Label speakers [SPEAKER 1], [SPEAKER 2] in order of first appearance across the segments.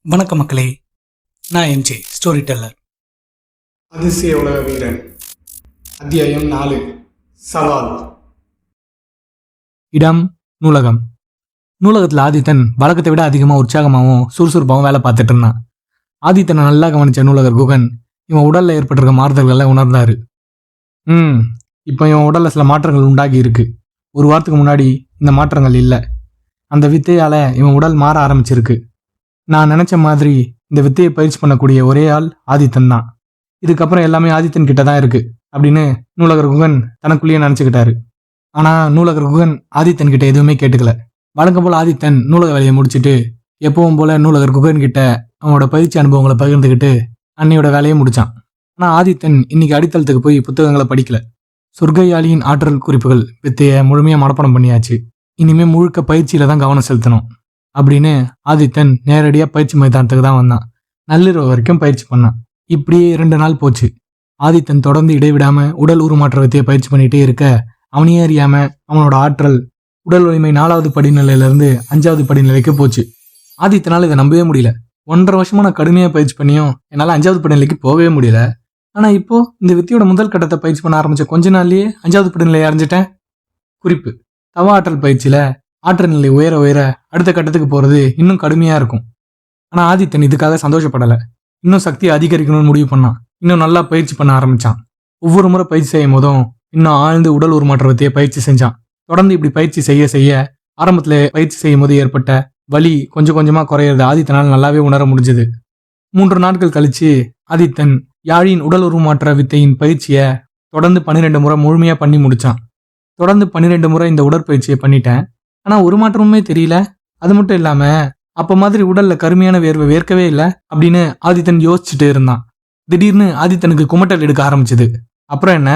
[SPEAKER 1] வணக்கம் மக்களே, நான் எம்ஜே ஸ்டோரி டெல்லர்.
[SPEAKER 2] அதிசய உலக வீரன் அத்தியாயம் 4 சவால்.
[SPEAKER 3] இடம் நூலகம். நூலகத்தில் ஆதித்தன் வழக்கத்தை விட அதிகமாக உற்சாகமாகவும் சுறுசுறுப்பாகவும் வேலை பார்த்துட்டு இருந்தான். ஆதித்தனை நல்லா கவனிச்ச நூலகர் குகன் இவன் உடலில் ஏற்பட்டிருக்க மாறுதல்களை உணர்ந்தாரு. இப்போ இவன் உடலில் சில மாற்றங்கள் உண்டாகி இருக்கு. ஒரு வாரத்துக்கு முன்னாடி இந்த மாற்றங்கள் இல்லை. அந்த வித்தையால் இவன் உடல் மாற ஆரம்பிச்சிருக்கு. நான் நினச்ச மாதிரி இந்த வித்தையை பயிற்சி பண்ணக்கூடிய ஒரே ஆள் ஆதித்தன் தான். இதுக்கப்புறம் எல்லாமே ஆதித்தன் கிட்ட தான் இருக்கு அப்படின்னு நூலகர் குகன் தனக்குள்ளேயே நினச்சிக்கிட்டாரு. ஆனால் நூலகர் குகன் ஆதித்தன் கிட்ட எதுவுமே கேட்டுக்கல. வழக்கம் போல் ஆதித்தன் நூலக வேலையை முடிச்சுட்டு எப்பவும் போல நூலகர் குகன் கிட்ட அவனோட பயிற்சி அனுபவங்களை பகிர்ந்துக்கிட்டு அன்னையோட வேலையை முடிச்சான். ஆனால் ஆதித்தன் இன்னைக்கு அடித்தளத்துக்கு போய் புத்தகங்களை படிக்கல. சொர்க்கையாளியின் ஆற்றல் குறிப்புகள் வித்தையை முழுமையாக மனப்பாடம் பண்ணியாச்சு. இனிமேல் முழுக்க பயிற்சியில தான் கவனம் செலுத்தணும் அப்படின்னு ஆதித்தன் நேரடியாக பயிற்சி மைதானத்துக்கு தான் வந்தான். நள்ளிரவு வரைக்கும் பயிற்சி பண்ணான். இப்படியே 2 நாள் போச்சு. ஆதித்தன் தொடர்ந்து இடைவிடாம உடல் உருமாற்ற வித்தையை பயிற்சி பண்ணிட்டே இருக்க அவனையே அறியாம அவனோட ஆற்றல் உடல் வலிமை 4வது படிநிலையிலிருந்து 5வது படிநிலைக்கு போச்சு. ஆதித்தனால் இதை நம்பவே முடியல. 1.5 வருஷமா நான் கடுமையாக பயிற்சி பண்ணியும் என்னால் 5வது படிநிலைக்கு போகவே முடியல. ஆனால் இப்போ இந்த வித்தியோட முதல் கட்டத்தை பயிற்சி பண்ண ஆரம்பிச்ச கொஞ்ச நாள்லயே 5வது படிநிலையை அடைஞ்சிட்டேன். குறிப்பு: தவ ஆற்றல் பயிற்சியில ஆற்றல் நிலை உயர உயர அடுத்த கட்டத்துக்கு போறது இன்னும் கடுமையா இருக்கும். ஆனா ஆதித்தன் இதுக்காக சந்தோஷப்படல. இன்னும் சக்தியை அதிகரிக்கணும்னு முடிவு பண்ணான். இன்னும் நல்லா பயிற்சி பண்ண ஆரம்பிச்சான். ஒவ்வொரு முறை பயிற்சி செய்யும் போதும் இன்னும் ஆழ்ந்து உடல் உருமாற்றத்தையே பயிற்சி செஞ்சான். தொடர்ந்து இப்படி பயிற்சி செய்ய செய்ய ஆரம்பத்துல பயிற்சி செய்யும் போது ஏற்பட்ட வலி கொஞ்சம் கொஞ்சமா குறையிறது ஆதித்தனால் நல்லாவே உணர முடிஞ்சது. 3 நாட்கள் கழிச்சு ஆதித்தன் யாழின் உடல் உருமாற்ற வித்தையின் பயிற்சியை தொடர்ந்து 12 முறை முழுமையா பண்ணி முடிச்சான். தொடர்ந்து 12 முறை இந்த உடற்பயிற்சியை பண்ணிட்டேன். ஆனா ஒரு மாற்றமுமே தெரியல. அது மட்டும் இல்லாம அப்ப மாதிரி உடல்ல கருமையான வேர்வை வேர்க்கவே இல்லை அப்படின்னு ஆதித்தன் யோசிச்சுட்டு இருந்தான். திடீர்னு ஆதித்தனுக்கு குமட்டல் எடுக்க ஆரம்பிச்சது. அப்புறம் என்ன,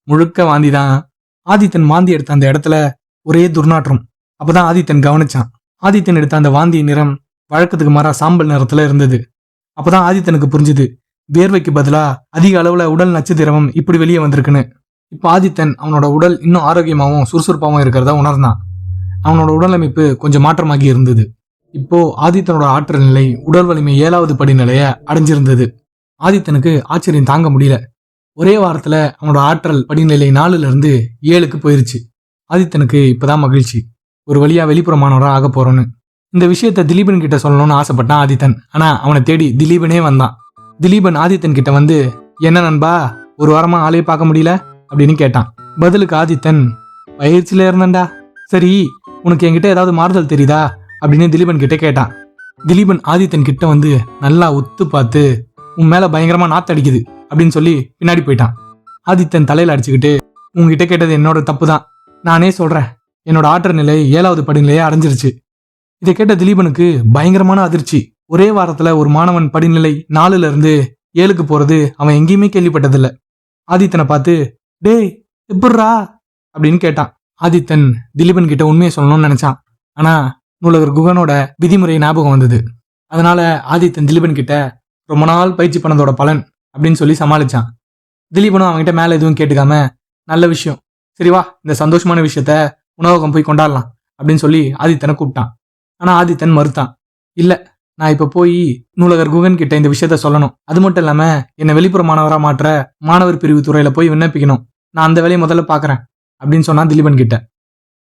[SPEAKER 3] முழுக்க வாந்தி தான். ஆதித்தன் வாந்தி எடுத்த அந்த இடத்துல ஒரே துர்நாற்றம். அப்பதான் ஆதித்தன் கவனிச்சான். ஆதித்தன் எடுத்த அந்த வாந்தி நிறம் வழக்கத்துக்கு மாறா சாம்பல் நிறத்துல இருந்தது. அப்பதான் ஆதித்தனுக்கு புரிஞ்சுது, வேர்வைக்கு பதிலா அதிக அளவுல உடல் நச்சு திரவம் இப்படி வெளியே வந்திருக்குன்னு. இப்போ ஆதித்தன் அவனோட உடல் இன்னும் ஆரோக்கியமாகவும் சுறுசுறுப்பாகவும் இருக்கிறத உணர்ந்தான். அவனோட உடலமைப்பு கொஞ்சம் மாற்றமாகி இருந்தது. இப்போ ஆதித்தனோட ஆற்றல் நிலை உடல் வலிமை 7வது படிநிலைய அடைஞ்சிருந்தது. ஆதித்தனுக்கு ஆச்சரியம் தாங்க முடியல. ஒரே வாரத்துல அவனோட ஆற்றல் படிநிலை 4ல இருந்து 7க்கு போயிருச்சு. ஆதித்தனுக்கு இப்பதான் மகிழ்ச்சி. ஒரு வழியா வெளிப்புறமானவரா ஆக போறோன்னு. இந்த விஷயத்த திலீபன் கிட்ட சொல்லணும்னு ஆசைப்பட்டான் ஆதித்தன். ஆனா அவனை தேடி திலீபனே வந்தான். திலீபன் ஆதித்தன் கிட்ட வந்து, என்ன நண்பா, ஒரு வாரமா ஆளையே பார்க்க முடியல அப்படின்னு கேட்டான். பதிலுக்கு ஆதித்தன், பயிற்சியில இருந்தேன்டா. சரி, உனக்கு என்கிட்ட ஏதாவது மாறுதல் தெரியுதா அப்படின்னு திலீபன் கிட்ட கேட்டான். திலீபன் ஆதித்தன் கிட்ட வந்து நல்லா உத்து பார்த்து, உன் மேல பயங்கரமா நாத்து அடிக்குது அப்படின்னு சொல்லி பின்னாடி போயிட்டான். ஆதித்தன் தலையில அடிச்சுக்கிட்டு, உங்ககிட்ட கேட்டது என்னோட தப்பு தான். நானே சொல்றேன், என்னோட ஆற்றல் நிலை 7வது படிநிலையே அடைஞ்சிருச்சு. இதை கேட்ட திலீபனுக்கு பயங்கரமான அதிர்ச்சி. ஒரே வாரத்துல ஒரு மாணவன் படிநிலை 4ல இருந்து 7க்கு போறது அவன் எங்கேயுமே கேள்விப்பட்டதில்ல. ஆதித்தனை பார்த்து, டேய் எப்பட்றா அப்படின்னு கேட்டான். ஆதித்தன் திலீபன் கிட்ட உண்மையை சொல்லணும்னு நினைச்சான். ஆனா நூலகர் குகனோட விதிமுறை ஞாபகம் வந்தது. அதனால ஆதித்தன் திலீபன் கிட்ட ரொம்ப நாள் பயிற்சி பண்ணதோட பலன் அப்படின்னு சொல்லி சமாளிச்சான். திலீபனும் அவன்கிட்ட மேல எதுவும் கேட்டுக்காம, நல்ல விஷயம், சரி வா, இந்த சந்தோஷமான விஷயத்த உணவகம் போய் கொண்டாடலாம் அப்படின்னு சொல்லி ஆதித்தனை கூப்பிட்டான். ஆனா ஆதித்தன் மறுத்தான். இல்ல, நான் இப்ப போய் நூலகர் குகன் கிட்ட இந்த விஷயத்த சொல்லணும். அது மட்டும் இல்லாம என்னை வெளிப்புற மாணவரா மாற்ற மாணவர் பிரிவு துறையில போய் விண்ணப்பிக்கணும். நான் அந்த வேலையை முதல்ல பாக்குறேன் அப்படின்னு சொன்னான் திலீபன் கிட்ட.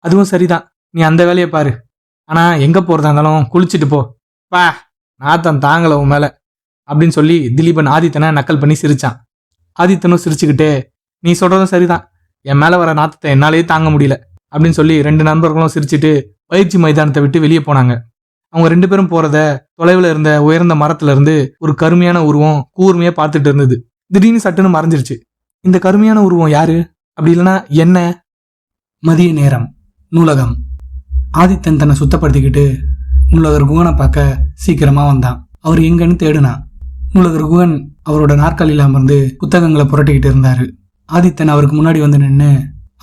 [SPEAKER 3] அதுவும் சரிதான், நீ அந்த வேலையை பாரு. ஆனா எங்க போறதா இருந்தாலும் குளிச்சுட்டு போ. பா, நாத்தம் தாங்கல உன் மேல அப்படின்னு சொல்லி திலீபன் ஆதித்தனை நக்கல் பண்ணி சிரிச்சான். ஆதித்தனும் சிரிச்சுக்கிட்டே, நீ சொல்றதும் சரிதான், என் மேல வர நாத்தத்தை என்னாலேயே தாங்க முடியல அப்படின்னு சொல்லி 2 நண்பர்களும் சிரிச்சுட்டு பயிற்சி மைதானத்தை விட்டு வெளியே போனாங்க. அவங்க 2 பேரும் போறத தொலைவில் இருந்த உயர்ந்த மரத்துல இருந்து ஒரு கருமையான உருவம் கூர்மையா பார்த்துட்டு இருந்தது. திடீர்னு சட்டுன்னு மறைஞ்சிருச்சு. இந்த கருமையான உருவம் யாரு? அப்படி இல்லைன்னா என்ன?
[SPEAKER 1] மதிய நேரம். நூலகம். ஆதித்தன் தன்னை சுத்தப்படுத்திக்கிட்டு நூலகர் குகனை பார்க்க சீக்கிரமா வந்தான். அவர் எங்கன்னு தேடினான். நூலகர் குகன் அவரோட நாற்காலியில் அமர்ந்து புத்தகங்களை புரட்டிக்கிட்டு இருந்தாரு. ஆதித்தன் அவருக்கு முன்னாடி வந்து நின்று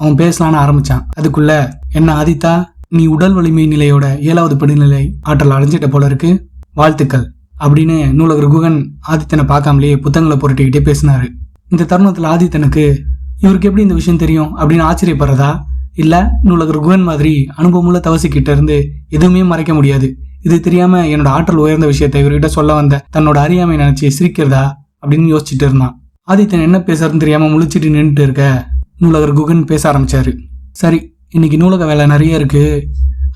[SPEAKER 1] அவன் பேசலான்னு ஆரம்பிச்சான். அதுக்குள்ள, என்ன ஆதித்தா, நீ உடல் வலிமை நிலையோட 7வது படிநிலை ஆற்றல் அடைஞ்சிட்ட போல இருக்கு, வாழ்த்துக்கள் அப்படின்னு நூலகர் குகன் ஆதித்தனை பார்க்காமலேயே புத்தகங்களை புரட்டிக்கிட்டே பேசினாரு. இந்த தருணத்துல ஆதித்தனுக்கு இவருக்கு எப்படி இந்த விஷயம் தெரியும் அப்படின்னு ஆச்சரியப்படுறதா, இல்ல நூலகர் குகன் மாதிரி அனுபவமுள்ள தவசிக்கிட்ட இருந்து எதுவுமே மறைக்க முடியாது, இது தெரியாம என்னோட ஆற்றல் உயர்ந்த விஷயத்தை இவர்கிட்ட சொல்ல வந்த தன்னோட அறியாமை நினைச்சு சிரிக்கிறதா அப்படின்னு யோசிச்சுட்டு இருந்தான். ஆதித்தன் என்ன பேசுறதுன்னு தெரியாம முழிச்சிட்டு நின்றுட்டு இருக்க நூலகர் குகன் பேச ஆரம்பிச்சாரு. சரி, இன்னைக்கு நூலக வேலை நிறைய இருக்கு,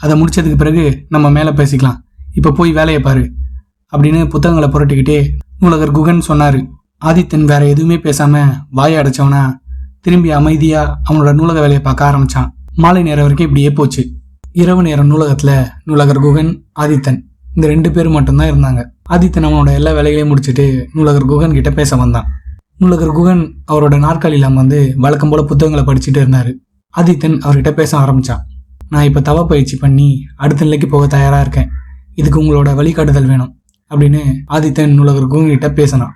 [SPEAKER 1] அதை முடிச்சதுக்கு பிறகு நம்ம மேலே பேசிக்கலாம், இப்போ போய் வேலையை பாரு அப்படின்னு புத்தகங்களை புரட்டிக்கிட்டே நூலகர் குகன் சொன்னாரு. ஆதித்தன் வேற எதுவுமே பேசாம வாயை அடைச்சவனா திரும்பி அமைதியா அவனோட நூலக வேலையை பார்க்க ஆரம்பிச்சான். மாலை நேரம் வரைக்கும் இப்படியே போச்சு. இரவு நேரம் நூலகத்துல நூலகர் குகன், ஆதித்தன் இந்த 2 பேர் மட்டும்தான் இருந்தாங்க. ஆதித்தன் அவனோட எல்லா வேலைகளையும் முடிச்சுட்டு நூலகர் குகன் கிட்ட பேச வந்தான். நூலகர் குகன் அவரோட நாற்காலியில் அமர்ந்து வழக்கம் போல புத்தகங்களை படிச்சுட்டு இருந்தாரு. ஆதித்தன் அவர்கிட்ட பேச ஆரம்பிச்சான். நான் இப்போ தவ பயிற்சி பண்ணி அடுத்த நிலைக்கு போக தயாரா இருக்கேன், இதுக்கு உங்களோட வழிகாட்டுதல் வேணும் அப்படின்னு ஆதித்தன் நூலகர் குகன் கிட்ட பேசினான்.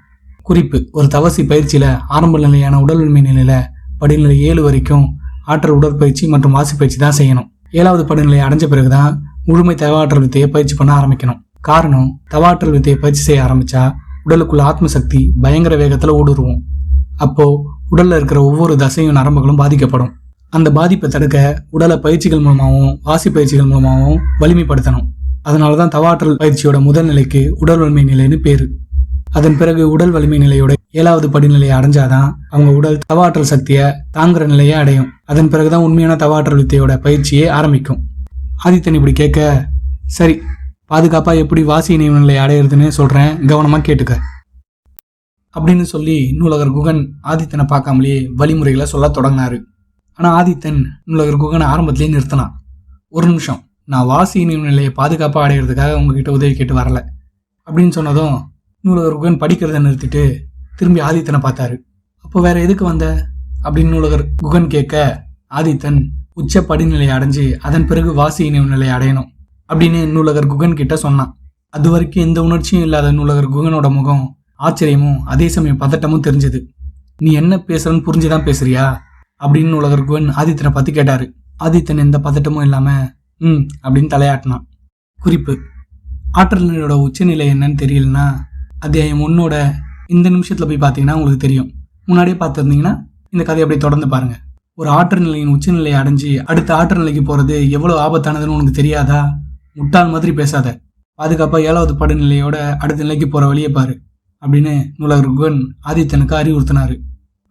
[SPEAKER 1] குறிப்பு: ஒரு தவசி பயிற்சியில ஆரம்ப நிலையான உடல் வலிமை நிலையில படிநிலை 7 வரைக்கும் ஆற்றல் உடற்பயிற்சி மற்றும் வாசி பயிற்சி தான் செய்யணும். 7வது படிநிலையை அடைஞ்ச பிறகுதான் முழுமை தவாற்றல் வித்தையை பயிற்சி பண்ண ஆரம்பிக்கணும். காரணம், தவாற்றல் வித்தையை பயிற்சி செய்ய ஆரம்பிச்சா உடலுக்குள்ள ஆத்ம சக்தி பயங்கர வேகத்துல ஊடுருவும். அப்போ உடல்ல இருக்கிற ஒவ்வொரு தசையும் நரம்புகளும் பாதிக்கப்படும். அந்த பாதிப்பை தடுக்க உடலை பயிற்சிகள் மூலமாகவும் வாசி பயிற்சிகள் மூலமாகவும் வலிமைப்படுத்தணும். அதனாலதான் தவாற்றல் பயிற்சியோட முதல் நிலைக்கு உடல் வலிமை நிலைன்னு பேரு. அதன் பிறகு உடல் வலிமை நிலையோட 7வது படிநிலையை அடைஞ்சாதான் அவங்க உடல் தவாற்றல் சக்தியை தாங்குற நிலையை அடையும். அதன் பிறகுதான் உண்மையான தவாற்றல் வித்தையோட பயிற்சியே ஆரம்பிக்கும். ஆதித்தன் இப்படி கேட்க, சரி, பாதுகாப்பா எப்படி வாசி இணைவு நிலையை அடையிறதுன்னு சொல்றேன், கவனமா கேட்டுக்க அப்படின்னு சொல்லி நூலகர் குகன் ஆதித்தனை பார்க்காமலேயே வழிமுறைகளை சொல்ல தொடங்கினாரு. ஆனா ஆதித்தன் நூலகர் குகனை ஆரம்பத்திலேயே நிறுத்தினான். ஒரு நிமிஷம், நான் வாசி இணைவு நிலையை பாதுகாப்பா அடையிறதுக்காக உங்ககிட்ட உதவி கேட்டு வரல அப்படின்னு சொன்னதும் நூலகர் குகன் படிக்கிறத நிறுத்திட்டு திரும்பி ஆதித்தனை பார்த்தாரு. அப்போ வேற எதுக்கு வந்த அப்படின்னு நூலகர் குகன் கேட்க, ஆதித்தன் உச்ச படிநிலையை அடைஞ்சு அதன் பிறகு வாசி இணைவு நிலையை அடையணும் அப்படின்னு நூலகர் குகன் கிட்ட சொன்னான். அது வரைக்கும் எந்த உணர்ச்சியும் இல்லாத நூலகர் குகனோட முகம் ஆச்சரியமும் அதே சமயம் பதட்டமும் தெரிஞ்சது. நீ என்ன பேசுறன்னு புரிஞ்சுதான் பேசுறியா அப்படின்னு நூலகர் குகன் ஆதித்தனை பத்தி கேட்டாரு. ஆதித்தன் எந்த பதட்டமும் இல்லாம அப்படின்னு தலையாட்டினான். குறிப்பு: ஆற்றல் நிலையோட உச்சநிலை என்னன்னு தெரியலன்னா அத்தியாயம் 1 இந்த நிமிஷத்துல போய் பார்த்தீங்கன்னா உங்களுக்கு தெரியும். முன்னாடியே பார்த்துருந்தீங்கன்னா இந்த கதையை அப்படியே தொடர்ந்து பாருங்க. ஒரு ஆற்றல் நிலையின் உச்சநிலையை அடைஞ்சு அடுத்த ஆற்றல் நிலைக்கு போறது எவ்வளவு ஆபத்தானதுன்னு உனக்கு தெரியாதா? முட்டாள் மாதிரி பேசாத, பாதுகாப்பா 7வது படிநிலையோட அடுத்த நிலைக்கு போற வழியை பாரு அப்படின்னு நூலகர் குகன் ஆதித்தனுக்கு அறிவுறுத்தினாரு.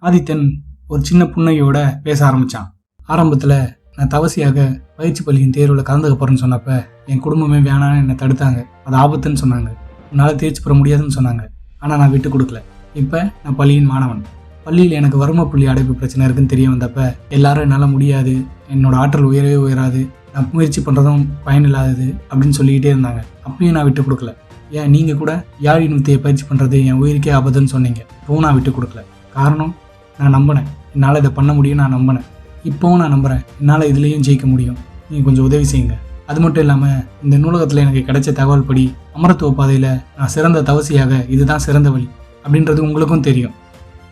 [SPEAKER 1] ஆதித்தன் ஒரு சின்ன புன்னையோட பேச ஆரம்பிச்சான். ஆரம்பத்துல நான் தவசியாக பயிற்சி பள்ளியின் தேர்வில் கலந்துக்க போறேன்னு சொன்னப்ப என் குடும்பமே வேணான்னு என்னை தடுத்தாங்க. அது ஆபத்துன்னு சொன்னாங்க, உன்னால தேர்ச்சி பெற முடியாதுன்னு சொன்னாங்க. ஆனா நான் விட்டு கொடுக்கல. இப்ப நான் பள்ளியின் மாணவன். பள்ளியில் எனக்கு வறுமை புள்ளி அடைப்பு பிரச்சனை இருக்குன்னு தெரிய வந்தப்ப எல்லாரும் என்னால் முடியாது, என்னோட ஆற்றல் உயரவே உயராது, நான் முயற்சி பண்ணுறதும் பயனில்லாதது அப்படின்னு சொல்லிக்கிட்டே இருந்தாங்க. அப்பயும் நான் விட்டு கொடுக்கல. ஏன் நீங்கள் கூட யாழின் வித்தையை பயிற்சி பண்ணுறது என் உயிருக்கே ஆபத்துன்னு சொன்னீங்க. இப்போவும் நான் விட்டு கொடுக்கல. காரணம், நான் நம்பினேன் என்னால் இதை பண்ண முடியும். நான் நம்பினேன், இப்போவும் நான் நம்புகிறேன் என்னால் இதுலேயும் ஜெயிக்க முடியும். நீங்கள் கொஞ்சம் உதவி செய்யுங்க. அது மட்டும் இல்லாமல் இந்த நூலகத்தில் எனக்கு கிடைச்ச தகவல் படி அமரத்துவ பாதையில் நான் சிறந்த தவசியாக இதுதான் சிறந்த வழி அப்படின்றது உங்களுக்கும் தெரியும்.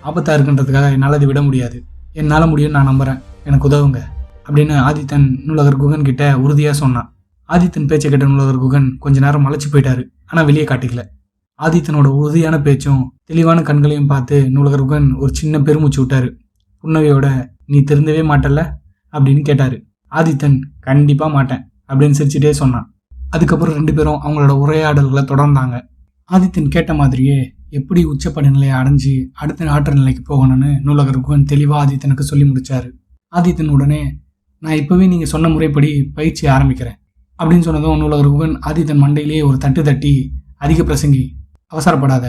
[SPEAKER 1] ஆபத்தாக இருக்குன்றதுக்காக என்னால் அதை விட முடியாது. என்னால் முடியும், நான் நம்புகிறேன், எனக்கு உதவுங்க அப்படின்னு ஆதித்தன் நூலகர் குகன் கிட்ட உறுதியாக சொன்னான். ஆதித்தன் பேச்சை கேட்ட நூலகர் குகன் கொஞ்ச நேரம் மலைச்சு போயிட்டாரு. ஆனால் வெளியே காட்டிக்கல. ஆதித்தனோட உறுதியான பேச்சும் தெளிவான கண்களையும் பார்த்து நூலகர் குகன் ஒரு சின்ன பெருமூச்சு விட்டாரு. புன்னகையோட, நீ திருந்தவே மாட்டல்ல அப்படின்னு கேட்டாரு. ஆதித்தன், கண்டிப்பா மாட்டேன் அப்படின்னு சிரிச்சுட்டே சொன்னான். அதுக்கப்புறம் 2 பேரும் அவங்களோட உரையாடல்களை தொடர்ந்தாங்க. ஆதித்தன் கேட்ட மாதிரியே எப்படி உச்சப்படி நிலையை அடைஞ்சு அடுத்த ஆற்றல் நிலைக்கு போகணும்னு நூலகர் குகன் தெளிவாக ஆதித்தனுக்கு சொல்லி முடிச்சாரு. ஆதித்தன் உடனே, நான் இப்பவே நீங்க சொன்ன முறைப்படி பயிற்சி ஆரம்பிக்கிறேன் அப்படின்னு சொன்னதும் நூலகர் குகன் ஆதித்தன் மண்டையிலேயே ஒரு தட்டு தட்டி, அதிக பிரசங்கி, அவசரப்படாத,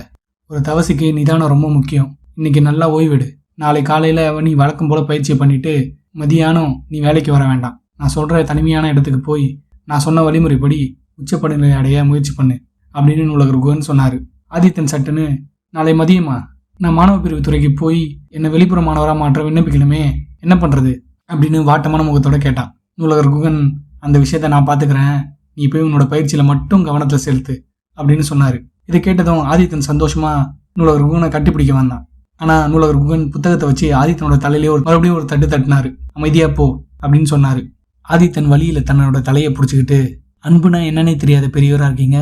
[SPEAKER 1] ஒரு தவசிக்கு நிதானம் ரொம்ப முக்கியம். இன்னைக்கு நல்லா ஓய்வெடு. நாளை காலையில நீ வழக்கம் போல பயிற்சியை பண்ணிட்டு மதியானம் நீ வேலைக்கு வர வேண்டாம். நான் சொல்ற தனிமையான இடத்துக்கு போய் நான் சொன்ன வழிமுறைப்படி உச்சப்படிநிலை அடைய முயற்சி பண்ணு அப்படின்னு நூலகர் குகன் சொன்னாரு. ஆதித்தன் சட்டுன்னு, நாளை மதியமா நான் மாணவ பிரிவு துறைக்கு போய் என்னை வெளிப்புற மாணவராக மாற்ற விண்ணப்பிக்கணுமே, என்ன பண்றது அப்படின்னு வாட்டமான முகத்தோட கேட்டான். நூலகர் குகன், அந்த விஷயத்த நான் பாத்துக்கிறேன், நீ போய் உன்னோட பயிற்சியில மட்டும் கவனத்தை செலுத்து அப்படின்னு சொன்னாரு. இதை கேட்டதும் ஆதித்தன் சந்தோஷமா நூலகர் குகனை கட்டிப்பிடிக்க வந்தான். ஆனா நூலகர் குகன் புத்தகத்தை வச்சு ஆதித்தனோட தலையிலே மறுபடியும் ஒரு தட்டு தட்டினாரு. அமைதியா போ அப்படின்னு சொன்னாரு. ஆதித்தன் வழியில தன்னோட தலையை பிடிச்சிக்கிட்டு, அன்புனா என்னன்னே தெரியாத பெரியவரா இருக்கீங்க,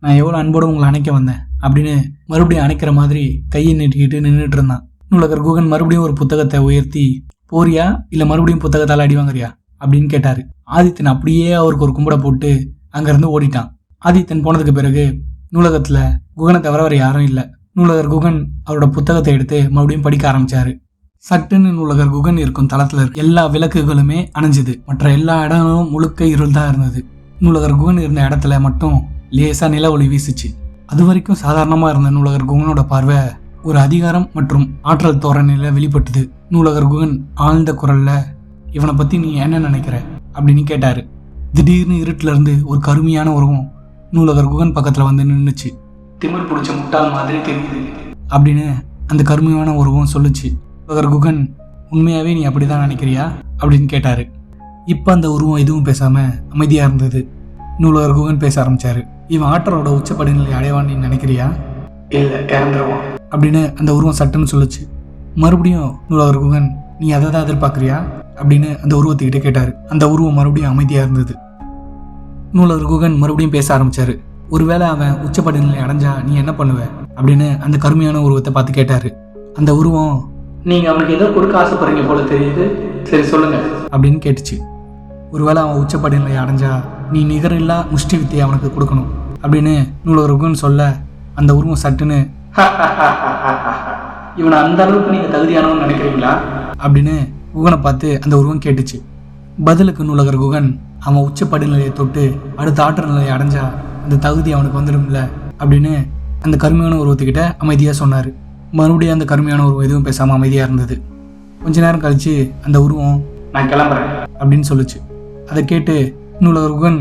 [SPEAKER 1] நான் எவ்வளவு அன்போட உங்களை அணைக்க வந்தேன் அப்படின்னு மறுபடியும் அணைக்கிற மாதிரி கையை நீட்டிக்கிட்டு நின்றுட்டு இருந்தான். நூலகர் குகன் மறுபடியும் ஒரு புத்தகத்தை உயர்த்தி, போறியா இல்ல மறுபடியும் புத்தகத்தால அடி வாங்குறியா அப்படின்னு கேட்டாரு. ஆதித்தன் அப்படியே அவருக்கு ஒரு கும்பிட போட்டு அங்கிருந்து ஓடிட்டான். ஆதித்தன் போனதுக்கு பிறகு நூலகத்தில் குகனை தவிர வேறு யாரும் இல்லை. நூலகர் குகன் அவரோட புத்தகத்தை எடுத்து மறுபடியும் படிக்க ஆரம்பிச்சாரு. சட்டுன்னு நூலகர் குகன் இருக்கும் தளத்தில் இருக்க எல்லா விளக்குகளுமே அணைஞ்சுது. மற்ற எல்லா இடங்களும் முழுக்க இருள் தான் இருந்தது. நூலகர் குகன் இருந்த இடத்துல மட்டும் லேசா நில ஒளி வீசுச்சு. அது வரைக்கும் சாதாரணமாக இருந்த நூலகர் குகனோட பார்வை ஒரு அதிகாரம் மற்றும் ஆற்றல் தோரணையில் வெளிப்பட்டுது. நூலகர் குகன் ஆழ்ந்த குரல்ல, இவனை பற்றி நீ என்ன நினைக்கிற அப்படின்னு கேட்டாரு. திடீர்னு இருட்டுல இருந்து ஒரு கருமையான உருவம் நூலகர் குகன் பக்கத்தில் வந்து நின்றுச்சு. திமிர் பிடிச்ச முட்டாள் மாதிரி தெரியுது அப்படின்னு அந்த கருமையான உருவம் சொல்லுச்சு. நூலகர் குகன், உண்மையாகவே நீ அப்படி தான் நினைக்கிறியா அப்படின்னு கேட்டாரு. இப்போ அந்த உருவம் எதுவும் பேசாமல் அமைதியாக இருந்தது. நூலகர் குகன் பேச ஆரம்பிச்சாரு. இவன் ஆற்றலோட உச்சப்படிநிலை அடைவான்னு நீ நினைக்கிறியா? இல்லை, இறந்துருவான் அப்படின்னு அந்த உருவம் சட்டுன்னு சொல்லுச்சு. மறுபடியும் நூலகர் குகன், நீ அதை தான் எதிர்பார்க்குறியா அப்படின்னு அந்த உருவத்துக்கிட்ட கேட்டார். அந்த உருவம் மறுபடியும் அமைதியாக இருந்தது. நூலகர் குகன் மறுபடியும் பேச ஆரம்பிச்சாரு. ஒருவேளை அவன் உச்சப்படிநிலை அடைஞ்சா நீ என்ன பண்ணுவ அப்படின்னு அந்த கருமையான உருவத்தை பார்த்து கேட்டாரு. அந்த உருவம், நீங்கள் அவனுக்கு ஏதோ கொடுக்க ஆசைப்படுறீங்க போல தெரியுது, சரி சொல்லுங்க அப்படின்னு கேட்டுச்சு. ஒருவேளை அவன் உச்சப்படிநிலை அடைஞ்சா நீ நிகரில்லா முஷ்டி வித்தையை அவனுக்கு கொடுக்கணும் அப்படின்னு நூலகர் குகன் சொல்ல, அந்த உருவம் சட்டுன்னு, இவனை அந்த அளவுக்கு நீங்கள் தகுதியானவன்னு நினைக்கிறீங்களா அப்படின்னு குகனை பார்த்து அந்த உருவம் கேட்டுச்சு. பதிலுக்கு நூலகர் குகன், அவன் உச்சப்படிநிலையை தொட்டு அடுத்த ஆற்றல் நிலையை அடைஞ்சா அந்த தகுதி அவனுக்கு வந்துடும்ல அப்படின்னு அந்த கருமையான உருவத்துக்கிட்ட அமைதியாக சொன்னார். மறுபடியும் அந்த கருமையான உருவம் எதுவும் பேசாமல் அமைதியாக இருந்தது. கொஞ்ச நேரம் கழிச்சு அந்த உருவம், நான் கிளம்புறேன் அப்படின்னு சொல்லுச்சு. அதை கேட்டு நூலகர் குகன்,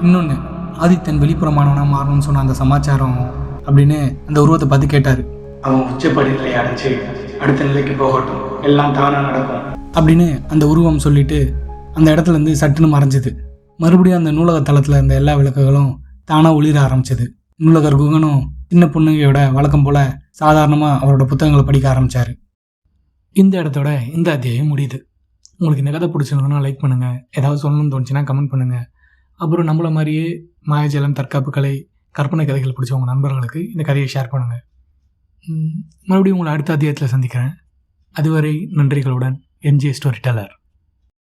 [SPEAKER 1] இன்னொன்று, ஆதித்தன் வெளிப்புறமானவனாக மாறணும்னு சொன்ன அந்த சமாச்சாரம் அப்படின்னு அந்த உருவத்தை பார்த்து கேட்டார். அவன் உச்சப்படிநிலை அடைச்சு அடுத்த நிலைக்கு போகட்டும், எல்லாம் தானாக நடக்கும் அப்படின்னு அந்த உருவம் சொல்லிட்டு அந்த இடத்துல இருந்து சட்டுன்னு மறைஞ்சது. மறுபடியும் அந்த நூலக தளத்தில் இருந்த எல்லா விளக்குகளும் தானாக ஒளிர ஆரம்பிச்சது. நூலகர் குகனும் சின்ன பொண்ணுகையோட வழக்கம் போல சாதாரணமாக அவரோட புத்தகங்களை படிக்க ஆரம்பித்தார். இந்த இடத்தோட இந்த அத்தியாயம் முடியுது. உங்களுக்கு இந்த கதை பிடிச்சிருந்ததுன்னா லைக் பண்ணுங்கள். ஏதாவது சொல்லணும்னு தோணுச்சுன்னா கமெண்ட் பண்ணுங்கள். அப்புறம் நம்மள மாதிரியே மாயாஜலம், தற்காப்பு கலை, கற்பனை கதைகள் பிடிச்ச உங்கள் நண்பர்களுக்கு இந்த கதையை ஷேர் பண்ணுங்கள். மறுபடியும் உங்களை அடுத்த அத்தியாயத்தில் சந்திக்கிறேன். அதுவரை நன்றிகளுடன் எம்ஜே ஸ்டோரி டெல்லர்.